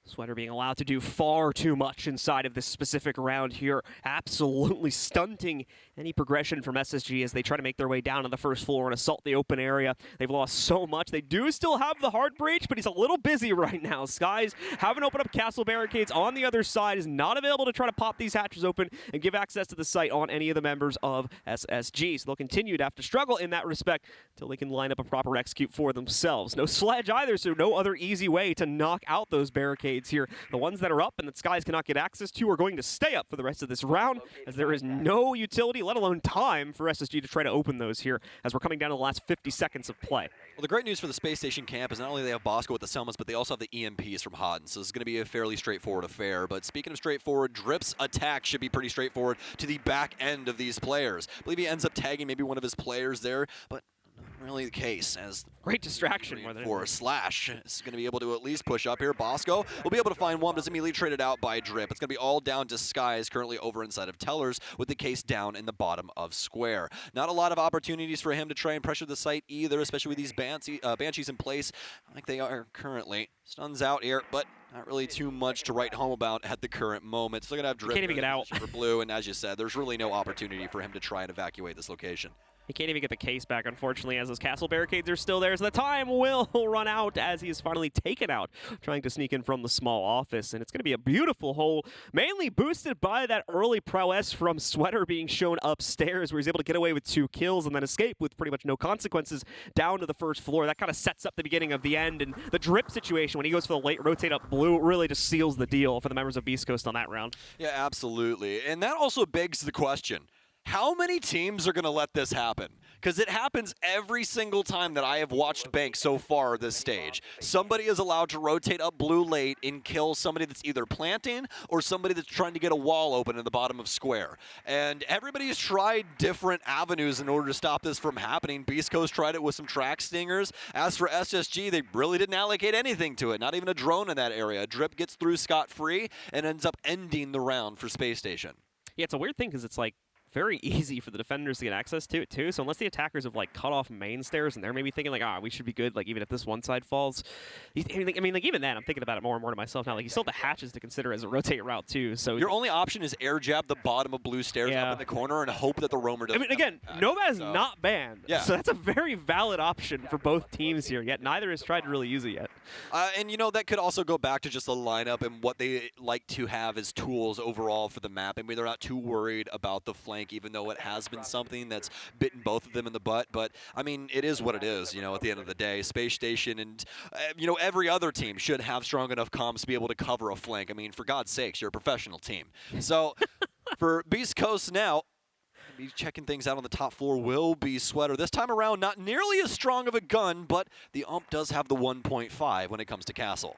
Sweater being allowed to do far too much inside of this specific round here, absolutely stunting any progression from SSG as they try to make their way down to the first floor and assault the open area. They've lost so much. They do still have the hard breach, but he's a little busy right now. Skies haven't opened up castle barricades on the other side, is not available to try to pop these hatches open and give access to the site on any of the members of SSG. So they'll continue to have to struggle in that respect until they can line up a proper execute for themselves. No sledge either, so no other easy way to knock out those barricades here. The ones that are up and that Skies cannot get access to are going to stay up for the rest of this round, as there is no utility, let alone time, for SSG to try to open those here as we're coming down to the last 50 seconds of play. Well, the great news for the Space Station camp is not only they have Bosco with the Selmas, but they also have the EMPs from Hodden, so this is going to be a fairly straightforward affair. But speaking of straightforward, Drip's attack should be pretty straightforward to the back end of these players. I believe he ends up tagging maybe one of his players there, but not really the case, as great distraction more than for Slash is going to be able to at least push up here. Bosco will be able to find one, but it's immediately traded out by Drip. It's going to be all down to Skies, currently over inside of Tellers, with the case down in the bottom of Square. Not a lot of opportunities for him to try and pressure the site either, especially with these Banshees in place like they are currently. Stuns out here, but not really too much to write home about at the current moment. Still going to have Drip can't even get out for Blue, and as you said, there's really no opportunity for him to try and evacuate this location. He can't even get the case back, unfortunately, as those castle barricades are still there. So the time will run out as he is finally taken out, trying to sneak in from the small office. And it's going to be a beautiful hole, mainly boosted by that early prowess from Sweater being shown upstairs, where he's able to get away with 2 kills and then escape with pretty much no consequences down to the first floor. That kind of sets up the beginning of the end. And the Drip situation, when he goes for the late rotate up Blue, really just seals the deal for the members of Beast Coast on that round. Yeah, absolutely. And that also begs the question, how many teams are going to let this happen? Because it happens every single time that I have watched Bank so far this stage. Somebody is allowed to rotate up Blue late and kill somebody that's either planting or somebody that's trying to get a wall open in the bottom of Square. And everybody's tried different avenues in order to stop this from happening. Beast Coast tried it with some track stingers. As for SSG, they really didn't allocate anything to it, not even a drone in that area. Drip gets through scot-free and ends up ending the round for Space Station. Yeah, it's a weird thing because it's like very easy for the defenders to get access to it too. So unless the attackers have like cut off main stairs and they're maybe thinking like, we should be good, like even if this one side falls. I mean, like even then, I'm thinking about it more and more to myself now. Like you still have the hatches to consider as a rotate route too. So your only option is air jab the bottom of Blue stairs up in the corner and hope that the roamer doesn't. I mean, again, Nova is not banned, so that's a very valid option for both teams here. Yet neither has tried to really use it yet. And you know that could also go back to just the lineup and what they like to have as tools overall for the map. I mean, they're not too worried about the flank, even though it has been something that's bitten both of them in the butt. But I mean, it is what it is, you know, at the end of the day. Space Station and, you know, every other team should have strong enough comms to be able to cover a flank. I mean, for God's sakes, you're a professional team. So for Beast Coast now, be checking things out on the top floor will be Sweater. This time around, not nearly as strong of a gun, but the ump does have the 1.5 when it comes to Castle.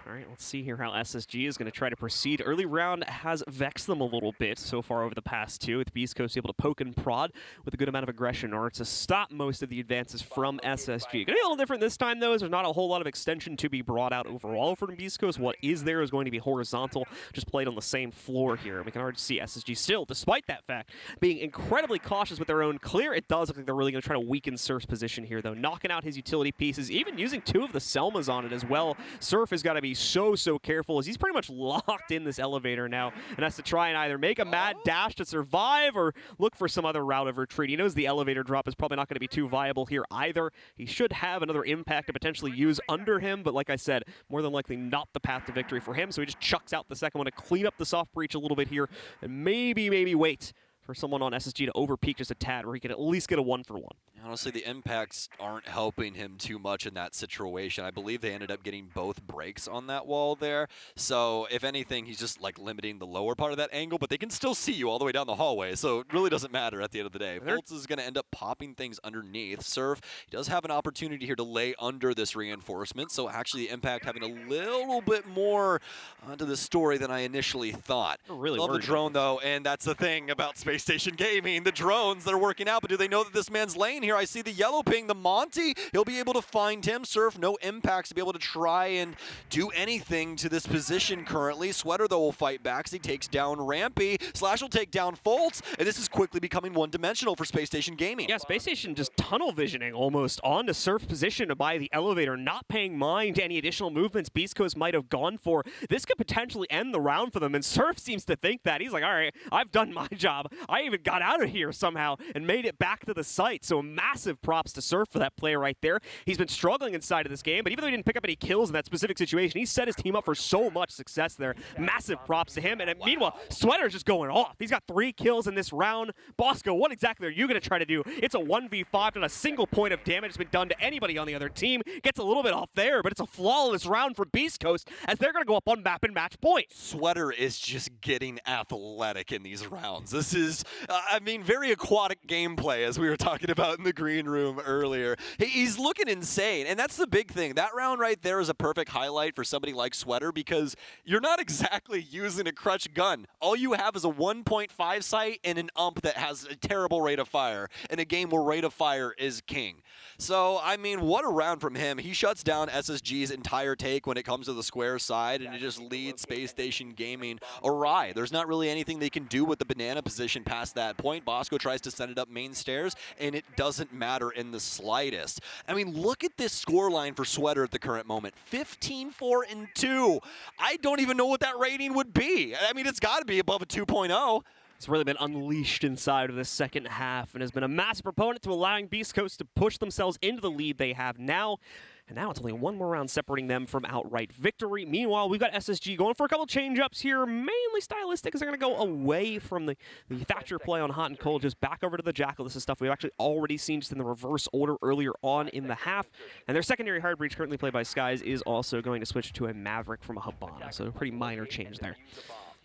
All right, let's see here how SSG is going to try to proceed. Early round has vexed them a little bit so far over the past 2, with Beast Coast able to poke and prod with a good amount of aggression in order to stop most of the advances from SSG. Going to be a little different this time, though, as there's not a whole lot of extension to be brought out overall from Beast Coast. What is there is going to be horizontal, just played on the same floor here. We can already see SSG still, despite that fact, being incredibly cautious with their own clear. It does look like they're really going to try to weaken Surf's position here, though, knocking out his utility pieces, even using 2 of the Selmas on it as well. Surf has got to be so careful, as he's pretty much locked in this elevator now and has to try and either make a mad dash to survive or look for some other route of retreat. He knows the elevator drop is probably not going to be too viable here either. He should have another impact to potentially use under him, but like I said, more than likely not the path to victory for him, so he just chucks out the second one to clean up the soft breach a little bit here and maybe wait for someone on SSG to overpeak just a tad, where he can at least get a 1-for-1. Honestly, the impacts aren't helping him too much in that situation. I believe they ended up getting both breaks on that wall there. So if anything, he's just like limiting the lower part of that angle, but they can still see you all the way down the hallway. So it really doesn't matter at the end of the day. Fultz is going to end up popping things underneath. Surf, he does have an opportunity here to lay under this reinforcement. So actually the impact having a little bit more onto the story than I initially thought. Really love the drone though, and that's the thing about Space Station Gaming. The drones that are working out, but do they know that this man's laying here? I see the yellow ping, the Monty. He'll be able to find him. Surf, no impacts to be able to try and do anything to this position currently. Sweater, though, will fight back as he takes down Rampy. Slash will take down Fultz, and this is quickly becoming one-dimensional for Space Station Gaming. Yeah, Space Station just tunnel visioning almost onto Surf's position by the elevator, not paying mind to any additional movements Beast Coast might have gone for. This could potentially end the round for them, and Surf seems to think that. He's like, all right, I've done my job. I even got out of here somehow and made it back to the site, so massive props to Surf for that play right there. He's been struggling inside of this game, but even though he didn't pick up any kills in that specific situation, he set his team up for so much success there. Massive props to him. And meanwhile, Sweater's just going off. He's got 3 kills in this round. Bosco, what exactly are you going to try to do? It's a 1v5, not a single point of damage has been done to anybody on the other team. Gets a little bit off there, but it's a flawless round for Beast Coast as they're going to go up on map and match point. Sweater is just getting athletic in these rounds. This is, I mean, very aquatic gameplay, as we were talking about in the green room earlier. He's looking insane, and that's the big thing. That round right there is a perfect highlight for somebody like Sweater because you're not exactly using a crutch gun. All you have is a 1.5 sight and an ump that has a terrible rate of fire in a game where rate of fire is king. So, I mean, what a round from him. He shuts down SSG's entire take when it comes to the square side, and it just leads Space Station Gaming awry. There's not really anything they can do with the banana position past that point. Bosco tries to send it up main stairs, and it doesn't matter in the slightest. I mean, look at this score line for Sweater at the current moment. 15-4-2. I don't even know what that rating would be. I mean, it's got to be above a 2.0. It's really been unleashed inside of the second half and has been a massive proponent to allowing Beast Coast to push themselves into the lead they have now. And now it's only one more round separating them from outright victory. Meanwhile, we've got SSG going for a couple change-ups here, mainly stylistic, as they're going to go away from the Thatcher play on Hot and Cold, just back over to the Jackal. This is stuff we've actually already seen just in the reverse order earlier on in the half. And their secondary hard breach, currently played by Skies, is also going to switch to a Maverick from a Habana, so a pretty minor change there.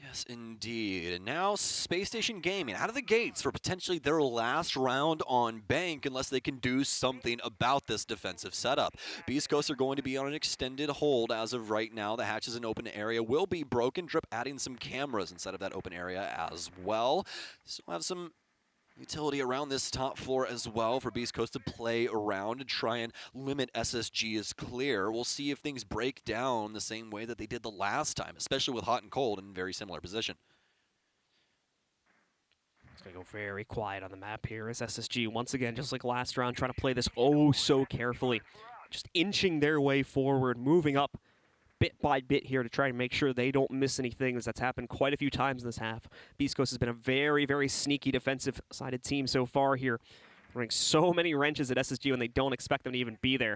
Yes, indeed. And now Space Station Gaming out of the gates for potentially their last round on Bank unless they can do something about this defensive setup. Beast Coast are going to be on an extended hold as of right now. The hatches in open area will be broken. Drip adding some cameras inside of that open area as well. So we'll have some utility around this top floor as well for Beast Coast to play around to try and limit SSG's clear. We'll see if things break down the same way that they did the last time, especially with Hot and Cold in very similar position. It's going to go very quiet on the map here as SSG, once again, just like last round, trying to play this oh so carefully. Just inching their way forward, moving up bit by bit here to try and make sure they don't miss anything, as that's happened quite a few times in this half. Beast Coast has been a very, very sneaky defensive-sided team so far here, throwing so many wrenches at SSG when they don't expect them to even be there.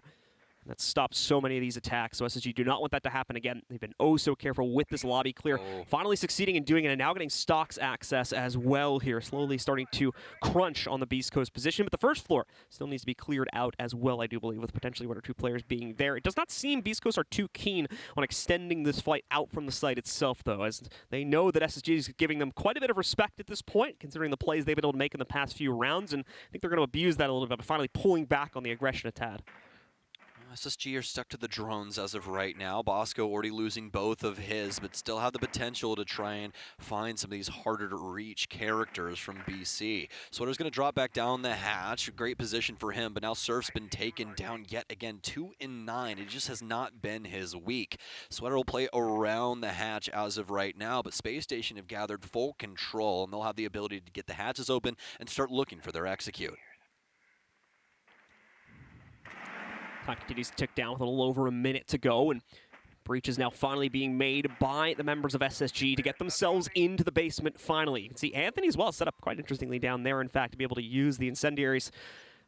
That stops so many of these attacks, so SSG do not want that to happen again. They've been oh so careful with this lobby clear. Finally succeeding in doing it, and now getting stocks access as well here. Slowly starting to crunch on the Beast Coast position, but the first floor still needs to be cleared out as well, I do believe, with potentially 1 or 2 players being there. It does not seem Beast Coast are too keen on extending this fight out from the site itself, though, as they know that SSG is giving them quite a bit of respect at this point, considering the plays they've been able to make in the past few rounds, and I think they're going to abuse that a little bit by finally pulling back on the aggression a tad. SSG are stuck to the drones as of right now. Bosco already losing both of his, but still have the potential to try and find some of these harder to reach characters from BC. Sweater's going to drop back down the hatch. Great position for him, but now Surf's been taken down yet again. 2 and 9. It just has not been his week. Sweater will play around the hatch as of right now, but Space Station have gathered full control, and they'll have the ability to get the hatches open and start looking for their execute. Time continues to tick down with a little over a minute to go, and breach is now finally being made by the members of SSG to get themselves into the basement finally. You can see Anthony as well set up quite interestingly down there, in fact, to be able to use the incendiaries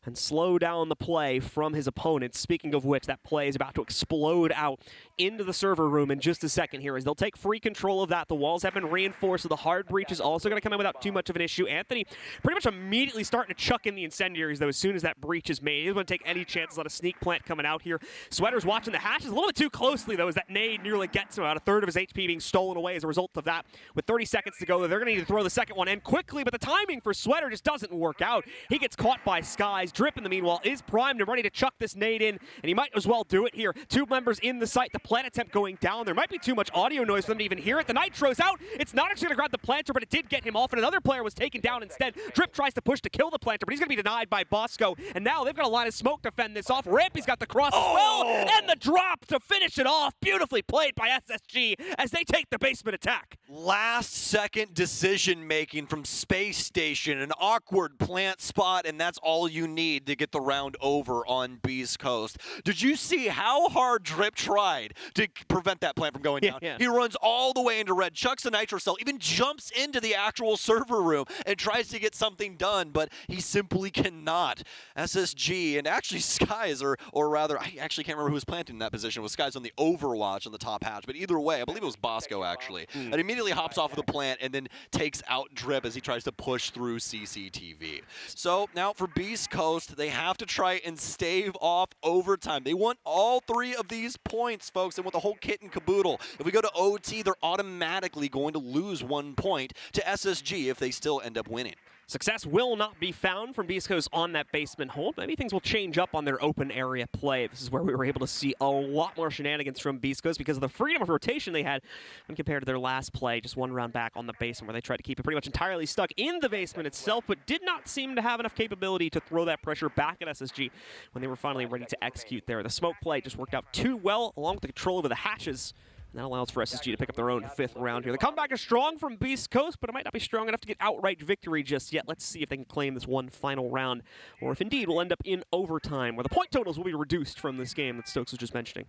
and slow down the play from his opponent. Speaking of which, that play is about to explode out into the server room in just a second here as they'll take free control of that. The walls have been reinforced, so the hard breach is also going to come in without too much of an issue. Anthony pretty much immediately starting to chuck in the incendiaries, though, as soon as that breach is made. He doesn't want to take any chances on a sneak plant coming out here. Sweater's watching the hatches a little bit too closely, though, as that nade nearly gets him. About a third of his HP being stolen away as a result of that. With 30 seconds to go, they're going to need to throw the second one in quickly, but the timing for Sweater just doesn't work out. He gets caught by Skies. Drip, in the meanwhile, is primed and ready to chuck this nade in, and he might as well do it here. Two members in the site. The plant attempt going down. There might be too much audio noise for them to even hear it. The Nitro's out. It's not actually going to grab the planter, but it did get him off, and another player was taken down instead. Drip tries to push to kill the planter, but he's going to be denied by Bosco, and now they've got a line of smoke to fend this off. Rampy's got the cross as well, and the drop to finish it off. Beautifully played by SSG as they take the basement attack. Last-second decision-making from Space Station, an awkward plant spot, and that's all you need to get the round over on Beast Coast. Did you see how hard Drip tried to prevent that plant from going down? Yeah. He runs all the way into red, chucks the nitro cell, even jumps into the actual server room and tries to get something done, but he simply cannot. SSG, and actually Skies, or rather, I actually can't remember who was planting in that position. It was Skies on the Overwatch on the top hatch, but either way, I believe it was Bosco, actually. And immediately hops off of the plant and then takes out Drip as he tries to push through CCTV. So now for Beast Coast, they have to try and stave off overtime. They want all three of these points, folks. They want the whole kit and caboodle. If we go to OT, they're automatically going to lose 1 point to SSG if they still end up winning. Success will not be found from Beast Coast on that basement hold. Maybe things will change up on their open area play. This is where we were able to see a lot more shenanigans from Beast Coast because of the freedom of rotation they had when compared to their last play, just one round back on the basement, where they tried to keep it pretty much entirely stuck in the basement itself, but did not seem to have enough capability to throw that pressure back at SSG when they were finally ready to execute there. The smoke play just worked out too well, along with the control over the hatches. And that allows for SSG to pick up their own 5th round here. The comeback is strong from Beast Coast, but it might not be strong enough to get outright victory just yet. Let's see if they can claim this one final round, or if indeed we'll end up in overtime, where the point totals will be reduced from this game that Stokes was just mentioning.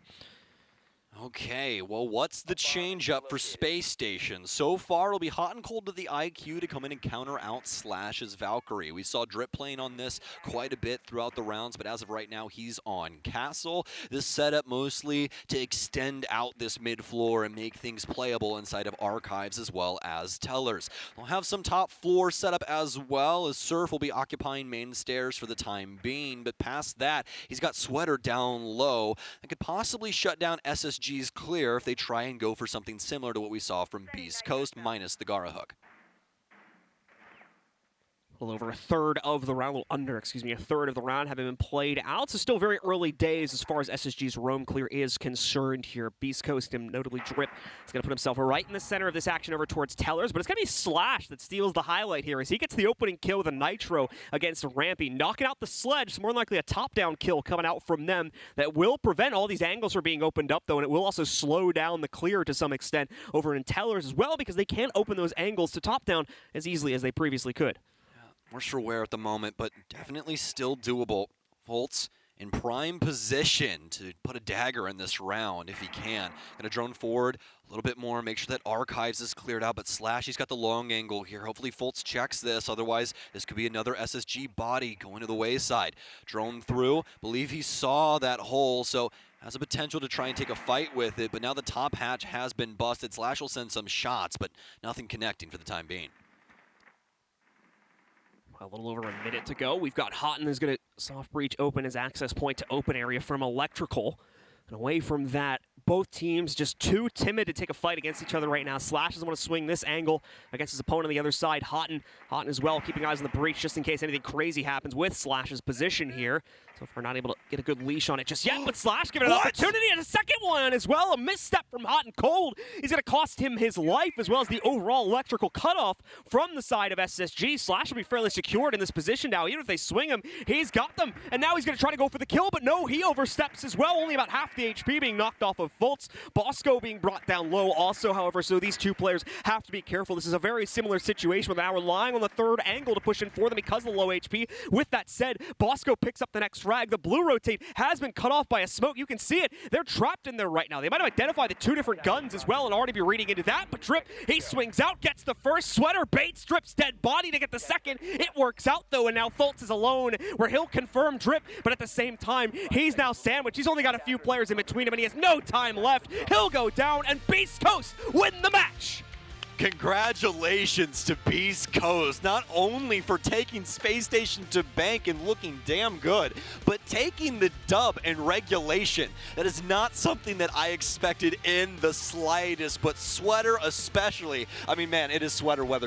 Okay, well, what's the change-up for Space Station? So far, it'll be hot and cold to the IQ to come in and counter out Slash's Valkyrie. We saw Drip playing on this quite a bit throughout the rounds, but as of right now, he's on Castle. This setup mostly to extend out this mid-floor and make things playable inside of Archives as well as Tellers. They'll have some top floor setup as well, as Surf will be occupying main stairs for the time being, but past that, he's got Sweater down low and could possibly shut down SSG's clear if they try and go for something similar to what we saw from Beast Coast minus the Gara hook. A little over a third of the round, a little under, excuse me, a third of the round having been played out. So still very early days as far as SSG's roam clear is concerned here. Beast Coast, and notably Drip, is going to put himself right in the center of this action over towards Tellers, but it's going to be Slash that steals the highlight here as he gets the opening kill with a Nitro against Rampy, knocking out the Sledge. So more than likely a top-down kill coming out from them that will prevent all these angles from being opened up, though, and it will also slow down the clear to some extent over in Tellers as well, because they can't open those angles to top-down as easily as they previously could. Worse for wear at the moment, but definitely still doable. Volts in prime position to put a dagger in this round if he can. Gonna drone forward a little bit more, make sure that Archives is cleared out, but Slash, he's got the long angle here. Hopefully Fultz checks this, otherwise this could be another SSG body going to the wayside. Drone through, believe he saw that hole, so has a potential to try and take a fight with it, but now the top hatch has been busted. Slash will send some shots, but nothing connecting for the time being. A little over a minute to go. We've got Houghton who's going to soft breach open his access point to open area from Electrical. And away from that, both teams just too timid to take a fight against each other right now. Slash doesn't want to swing this angle against his opponent on the other side. Houghton as well, keeping eyes on the breach just in case anything crazy happens with Slash's position here. So far not able to get a good leash on it just yet, but Slash giving an opportunity and a second one as well. A misstep from Houghton Cold is going to cost him his life, as well as the overall Electrical cutoff from the side of SSG. Slash will be fairly secured in this position now. Even if they swing him, he's got them. And now he's going to try to go for the kill, but no, he oversteps as well. Only about half the HP being knocked off of Fultz. Bosco being brought down low also, however, so these two players have to be careful. This is a very similar situation where now relying on the third angle to push in for them because of the low HP. With that said, Bosco picks up the next frag. The blue rotate has been cut off by a smoke. You can see it. They're trapped in there right now. They might have identified the two different guns as well and already be reading into that, but Drip, he swings out, gets the first. Sweater baits Drip's dead body to get the second. It works out though, and now Fultz is alone where he'll confirm Drip, but at the same time, he's now sandwiched. He's only got a few players in between him and he has no time left. He'll go down and Beast Coast win the match. Congratulations to Beast Coast, not only for taking Space Station to bank and looking damn good, but taking the dub in regulation. That is not something that I expected in the slightest, but Sweater especially. I mean, man, it is sweater weather.